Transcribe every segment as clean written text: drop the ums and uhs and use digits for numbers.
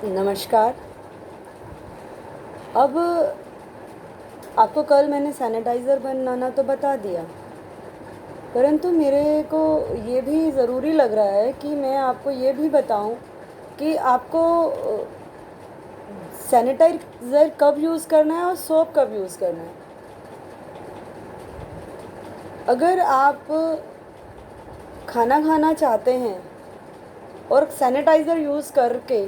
नमस्कार। अब आपको कल मैंने सैनिटाइज़र बनाना तो बता दिया, परंतु मेरे को ये भी ज़रूरी लग रहा है कि मैं आपको ये भी बताऊं कि आपको सैनिटाइज़र कब यूज़ करना है और सोप कब यूज़ करना है। अगर आप खाना खाना चाहते हैं और सैनिटाइज़र यूज़ करके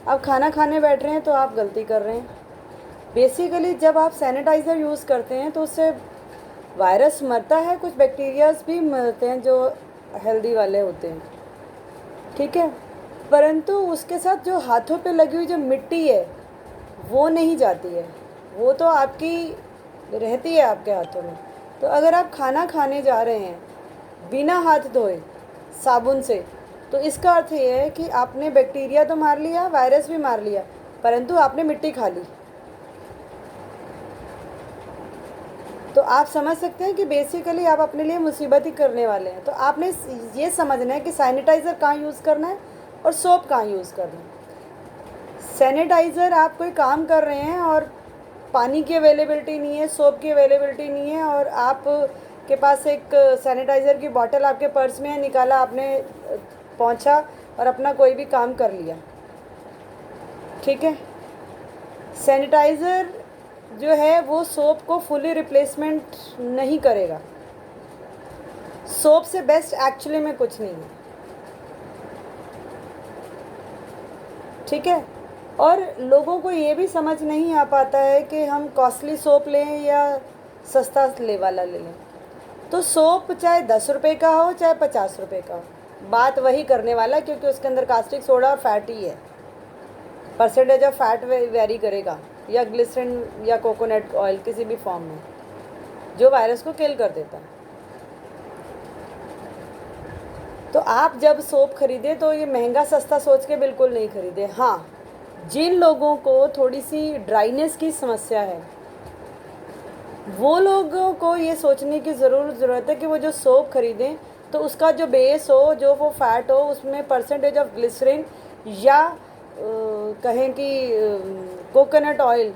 आप खाना खाने बैठ रहे हैं तो आप गलती कर रहे हैं। बेसिकली जब आप सैनिटाइज़र यूज़ करते हैं तो उससे वायरस मरता है, कुछ बैक्टीरियाज भी मरते हैं जो हेल्दी वाले होते हैं, ठीक है। परंतु उसके साथ जो हाथों पे लगी हुई जो मिट्टी है वो नहीं जाती है, वो तो आपकी रहती है आपके हाथों में। तो अगर आप खाना खाने जा रहे हैं बिना हाथ धोए साबुन से, तो इसका अर्थ ये है कि आपने बैक्टीरिया तो मार लिया, वायरस भी मार लिया, परंतु आपने मिट्टी खा ली। तो आप समझ सकते हैं कि बेसिकली आप अपने लिए मुसीबत ही करने वाले हैं। तो आपने ये समझना है कि सैनिटाइज़र कहाँ यूज़ करना है और सोप कहाँ यूज़ करना है। सैनिटाइज़र आप कोई काम कर रहे हैं और पानी की अवेलेबिलिटी नहीं है, सोप की अवेलेबिलिटी नहीं है, और आप के पास एक सैनिटाइज़र की बॉटल आपके पर्स में है, निकाला आपने, पहुंचा और अपना कोई भी काम कर लिया, ठीक है। सैनिटाइज़र जो है वो सोप को फुली रिप्लेसमेंट नहीं करेगा। सोप से बेस्ट एक्चुअली में कुछ नहीं है, ठीक है। और लोगों को ये भी समझ नहीं आ पाता है कि हम कॉस्टली सोप लें या सस्ता ले वाला ले लें। तो सोप चाहे 10 रुपये का हो चाहे 50 रुपये का हो, बात वही करने वाला, क्योंकि उसके अंदर कास्टिक सोडा और फैट ही है। परसेंटेज ऑफ फैट वेरी करेगा, या ग्लिसरीन या कोकोनट ऑयल किसी भी फॉर्म में, जो वायरस को किल कर देता है। तो आप जब सोप खरीदे तो ये महंगा सस्ता सोच के बिल्कुल नहीं खरीदे। हाँ, जिन लोगों को थोड़ी सी ड्राइनेस की समस्या है वो लोगों को ये सोचने की ज़रूरत है कि वो जो सोप खरीदें तो उसका जो बेस हो, जो वो फैट हो, उसमें परसेंटेज ऑफ ग्लिसरीन या कहें कि कोकोनट ऑयल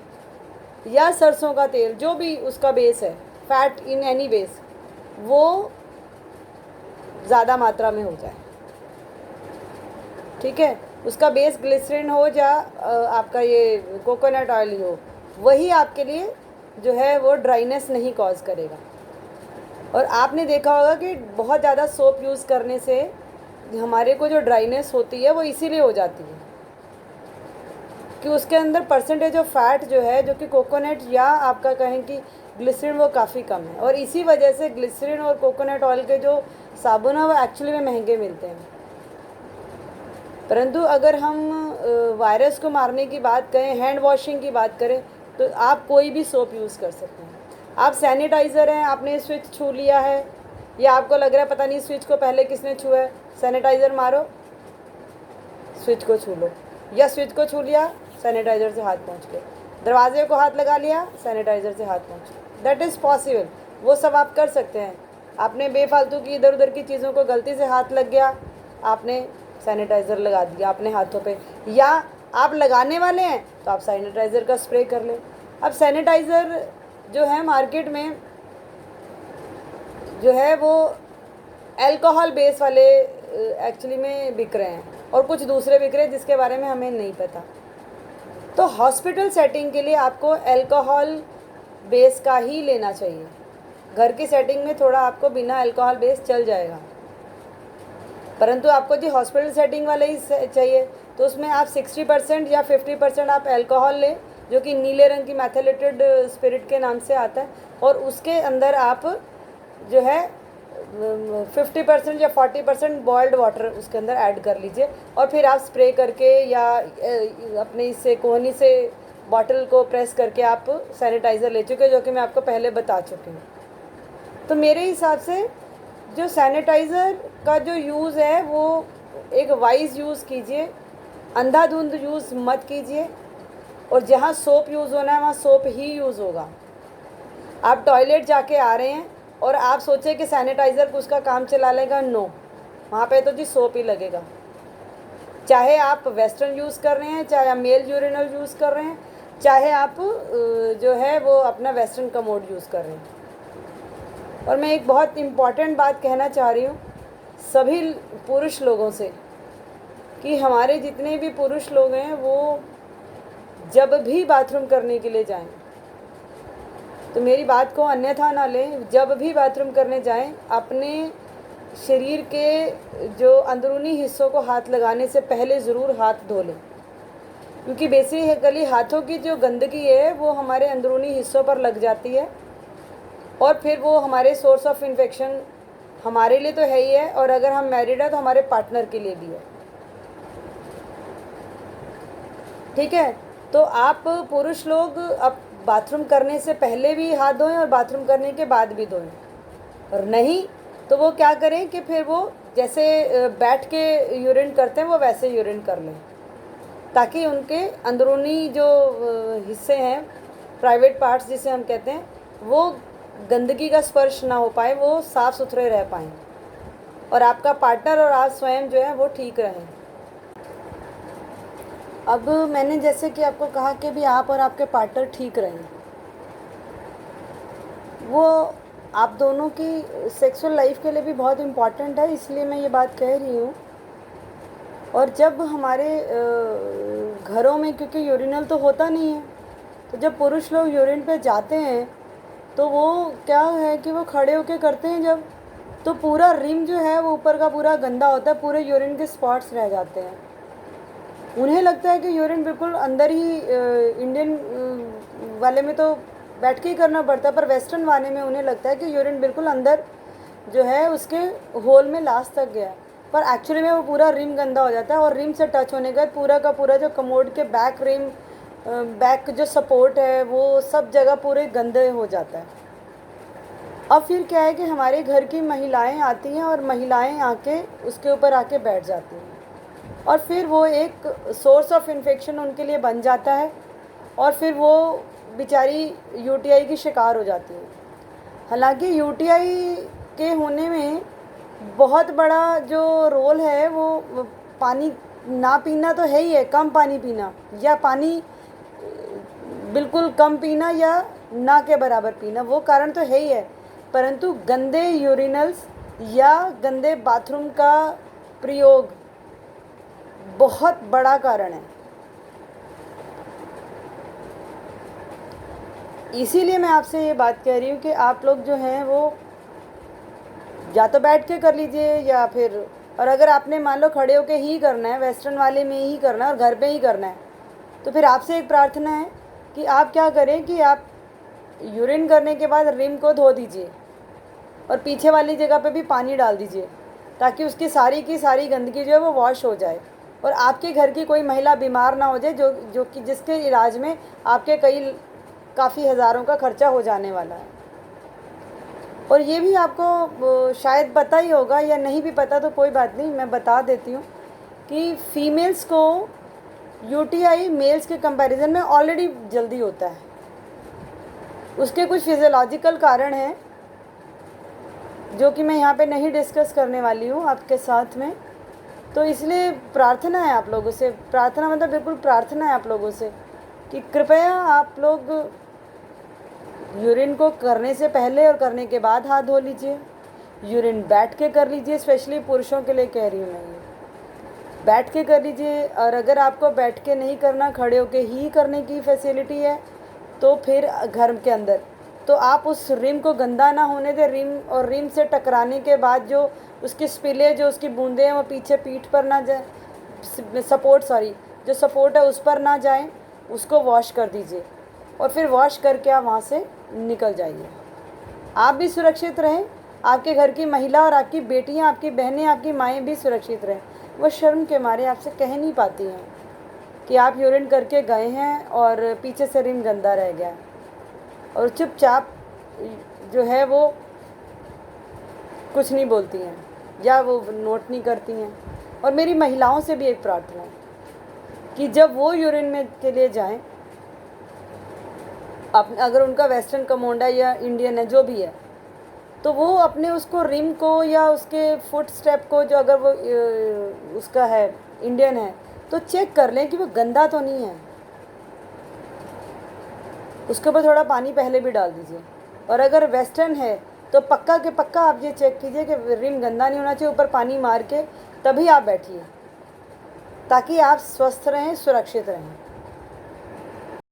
या सरसों का तेल, जो भी उसका बेस है, फैट इन एनी बेस, वो ज़्यादा मात्रा में हो जाए, ठीक है। उसका बेस ग्लिसरीन हो या आपका ये कोकोनट ऑयल हो, वही आपके लिए जो है वो ड्राइनेस नहीं कॉज करेगा। और आपने देखा होगा कि बहुत ज़्यादा सोप यूज़ करने से हमारे को जो ड्राइनेस होती है वो इसीलिए हो जाती है कि उसके अंदर परसेंटेज ऑफ फैट जो है, जो कि कोकोनट या आपका कहें कि ग्लिसरीन, वो काफ़ी कम है। और इसी वजह से ग्लिसरीन और कोकोनट ऑयल के जो साबुन है वो एक्चुअली में महंगे मिलते हैं। परंतु अगर हम वायरस को मारने की बात करें, हैंड वॉशिंग की बात करें, तो आप कोई भी सोप यूज़ कर सकते हैं। आप सैनिटाइज़र हैं, आपने स्विच छू लिया है, या आपको लग रहा है पता नहीं स्विच को पहले किसने छुआ है, सैनिटाइज़र मारो, स्विच को छू लो, या स्विच को छू लिया, सैनिटाइज़र से हाथ पहुँच के, दरवाजे को हाथ लगा लिया, सैनिटाइज़र से हाथ पहुँच, दैट इज़ पॉसिबल। वो सब आप कर सकते हैं। आपने बेफालतू की इधर उधर की चीज़ों को गलती से हाथ लग गया, आपने सैनिटाइज़र लगा दिया अपने हाथों पे, या आप लगाने वाले हैं तो आप सैनिटाइज़र का स्प्रे कर लें। अब सैनिटाइज़र जो है मार्केट में जो है वो अल्कोहल बेस वाले एक्चुअली में बिक रहे हैं, और कुछ दूसरे बिक रहे हैं जिसके बारे में हमें नहीं पता। तो हॉस्पिटल सेटिंग के लिए आपको अल्कोहल बेस का ही लेना चाहिए। घर की सेटिंग में थोड़ा आपको बिना अल्कोहल बेस चल जाएगा, परंतु आपको जी हॉस्पिटल सेटिंग वाले ही चाहिए, तो उसमें आप 60% या 50% आप अल्कोहल लें, जो कि नीले रंग की मैथिलेटेड स्पिरिट के नाम से आता है, और उसके अंदर आप जो है 50% या 40% बॉइल्ड वाटर उसके अंदर ऐड कर लीजिए, और फिर आप स्प्रे करके या अपने इससे कोहनी से बॉटल को प्रेस करके आप सैनिटाइज़र ले चुके, जो कि मैं आपको पहले बता चुकी हूँ। तो मेरे हिसाब से जो सैनिटाइज़र का जो यूज़ है वो एक वाइज यूज़ कीजिए, अंधाधुंध यूज़ मत कीजिए, और जहाँ सोप यूज़ होना है वहाँ सोप ही यूज़ होगा। आप टॉयलेट जाके आ रहे हैं और आप सोचे कि सैनिटाइज़र उसका काम चला लेगा, नो, वहाँ पे तो जी सोप ही लगेगा। चाहे आप वेस्टर्न यूज़ कर रहे हैं, चाहे आप मेल यूरिनल यूज़ कर रहे हैं, चाहे आप जो है वो अपना वेस्टर्न कमोड यूज़ कर रहे हैं। और मैं एक बहुत इम्पॉर्टेंट बात कहना चाह रही हूँ सभी पुरुष लोगों से कि हमारे जितने भी पुरुष लोग हैं वो जब भी बाथरूम करने के लिए जाएं, तो मेरी बात को अन्यथा ना लें, जब भी बाथरूम करने जाएं अपने शरीर के जो अंदरूनी हिस्सों को हाथ लगाने से पहले ज़रूर हाथ धो लें, क्योंकि बेसिकली हाथों की जो गंदगी है वो हमारे अंदरूनी हिस्सों पर लग जाती है और फिर वो हमारे सोर्स ऑफ इन्फेक्शन हमारे लिए तो है ही है, और अगर हम मैरिड हैं तो हमारे पार्टनर के लिए भी है। ठीक है, तो आप पुरुष लोग अब बाथरूम करने से पहले भी हाथ धोएं और बाथरूम करने के बाद भी धोएं, और नहीं तो वो क्या करें कि फिर वो जैसे बैठ के यूरिन करते हैं वो वैसे यूरिन कर लें, ताकि उनके अंदरूनी जो हिस्से हैं, प्राइवेट पार्ट्स जिसे हम कहते हैं, वो गंदगी का स्पर्श ना हो पाए, वो साफ़ सुथरे रह पाएँ और आपका पार्टनर और आप स्वयं जो है वो ठीक रहें। अब मैंने जैसे कि आपको कहा कि भी आप और आपके पार्टनर ठीक रहें, वो आप दोनों की सेक्सुअल लाइफ के लिए भी बहुत इम्पॉर्टेंट है, इसलिए मैं ये बात कह रही हूँ। और जब हमारे घरों में क्योंकि यूरिनल तो होता नहीं है, तो जब पुरुष लोग यूरिन पे जाते हैं तो वो क्या है कि वो खड़े होके करते हैं जब, तो पूरा रिम जो है वो ऊपर का पूरा गंदा होता है, पूरे यूरिन के स्पॉट्स रह जाते हैं। उन्हें लगता है कि यूरिन बिल्कुल अंदर ही इंडियन वाले में तो बैठ के ही करना पड़ता है, पर वेस्टर्न वाले में उन्हें लगता है कि यूरिन बिल्कुल अंदर जो है उसके होल में लास्ट तक गया, पर एक्चुअली में वो पूरा रिम गंदा हो जाता है और रिम से टच होने के बाद पूरा का पूरा जो कमोड के बैक रिम बैक जो सपोर्ट है वो सब जगह पूरे गंदे हो जाता है। अब फिर क्या है कि हमारे घर की महिलाएं आती हैं और महिलाएं आके उसके ऊपर आके बैठ जाती हैं और फिर वो एक सोर्स ऑफ इन्फेक्शन उनके लिए बन जाता है और फिर वो बेचारी यूटीआई की शिकार हो जाती है। हालांकि यूटीआई के होने में बहुत बड़ा जो रोल है वो पानी ना पीना तो है ही है, कम पानी पीना या पानी बिल्कुल कम पीना या ना के बराबर पीना, वो कारण तो है ही है, परंतु गंदे यूरिनल्स या गंदे बाथरूम का प्रयोग बहुत बड़ा कारण है। इसीलिए मैं आपसे ये बात कह रही हूँ कि आप लोग जो हैं वो या तो बैठ के कर लीजिए या फिर, और अगर आपने मान लो खड़े होके ही करना है, वेस्टर्न वाले में ही करना है और घर पे ही करना है, तो फिर आपसे एक प्रार्थना है कि आप क्या करें कि आप यूरिन करने के बाद रिम को धो दीजिए और पीछे वाली जगह पे भी पानी डाल दीजिए, ताकि उसकी सारी की सारी गंदगी जो है वो वॉश हो जाए और आपके घर की कोई महिला बीमार ना हो जाए, जो कि जिसके इलाज में आपके काफ़ी हज़ारों का खर्चा हो जाने वाला है। और ये भी आपको शायद पता ही होगा या नहीं भी पता तो कोई बात नहीं, मैं बता देती हूँ कि फीमेल्स को यूटीआई मेल्स के कंपैरिजन में ऑलरेडी जल्दी होता है। उसके कुछ फिजियोलॉजिकल कारण हैं जो कि मैं यहाँ पे नहीं डिस्कस करने वाली हूँ आपके साथ में, तो इसलिए प्रार्थना है आप लोगों से, प्रार्थना मतलब बिल्कुल प्रार्थना है आप लोगों से कि कृपया आप लोग यूरिन को करने से पहले और करने के बाद हाथ धो लीजिए। यूरिन बैठ के कर लीजिए, स्पेशली पुरुषों के लिए कह रही हूँ मैं, ये बैठ के कर लीजिए। और अगर आपको बैठ के नहीं करना, खड़े होके ही करने की फैसिलिटी है, तो फिर घर के अंदर तो आप उस रिम को गंदा ना होने दें। रिम और रिम से टकराने के बाद जो उसकी स्पिले, जो उसकी बूंदें हैं वो पीछे पीठ पर ना जाए, जो सपोर्ट है उस पर ना जाएं, उसको वॉश कर दीजिए और फिर वॉश करके आप वहाँ से निकल जाइए। आप भी सुरक्षित रहें, आपके घर की महिला और आपकी बेटियाँ, आपकी बहनें, आपकी माएँ भी सुरक्षित रहें। वो शर्म के मारे आपसे कह नहीं पाती हैं कि आप यूरिन करके गए हैं और पीछे से रिम गंदा रह गया, और चुपचाप जो है वो कुछ नहीं बोलती हैं या वो नोट नहीं करती हैं। और मेरी महिलाओं से भी एक प्रार्थना है कि जब वो यूरिन में के लिए जाएं, अगर उनका वेस्टर्न कमोड है या इंडियन है जो भी है, तो वो अपने उसको रिम को या उसके फुट स्टेप को, जो अगर वो उसका है इंडियन है तो चेक कर लें कि वो गंदा तो नहीं है, उसके ऊपर थोड़ा पानी पहले भी डाल दीजिए। और अगर वेस्टर्न है तो पक्का के पक्का आप ये चेक कीजिए कि रिम गंदा नहीं होना चाहिए, ऊपर पानी मार के तभी आप बैठिए, ताकि आप स्वस्थ रहें, सुरक्षित रहें।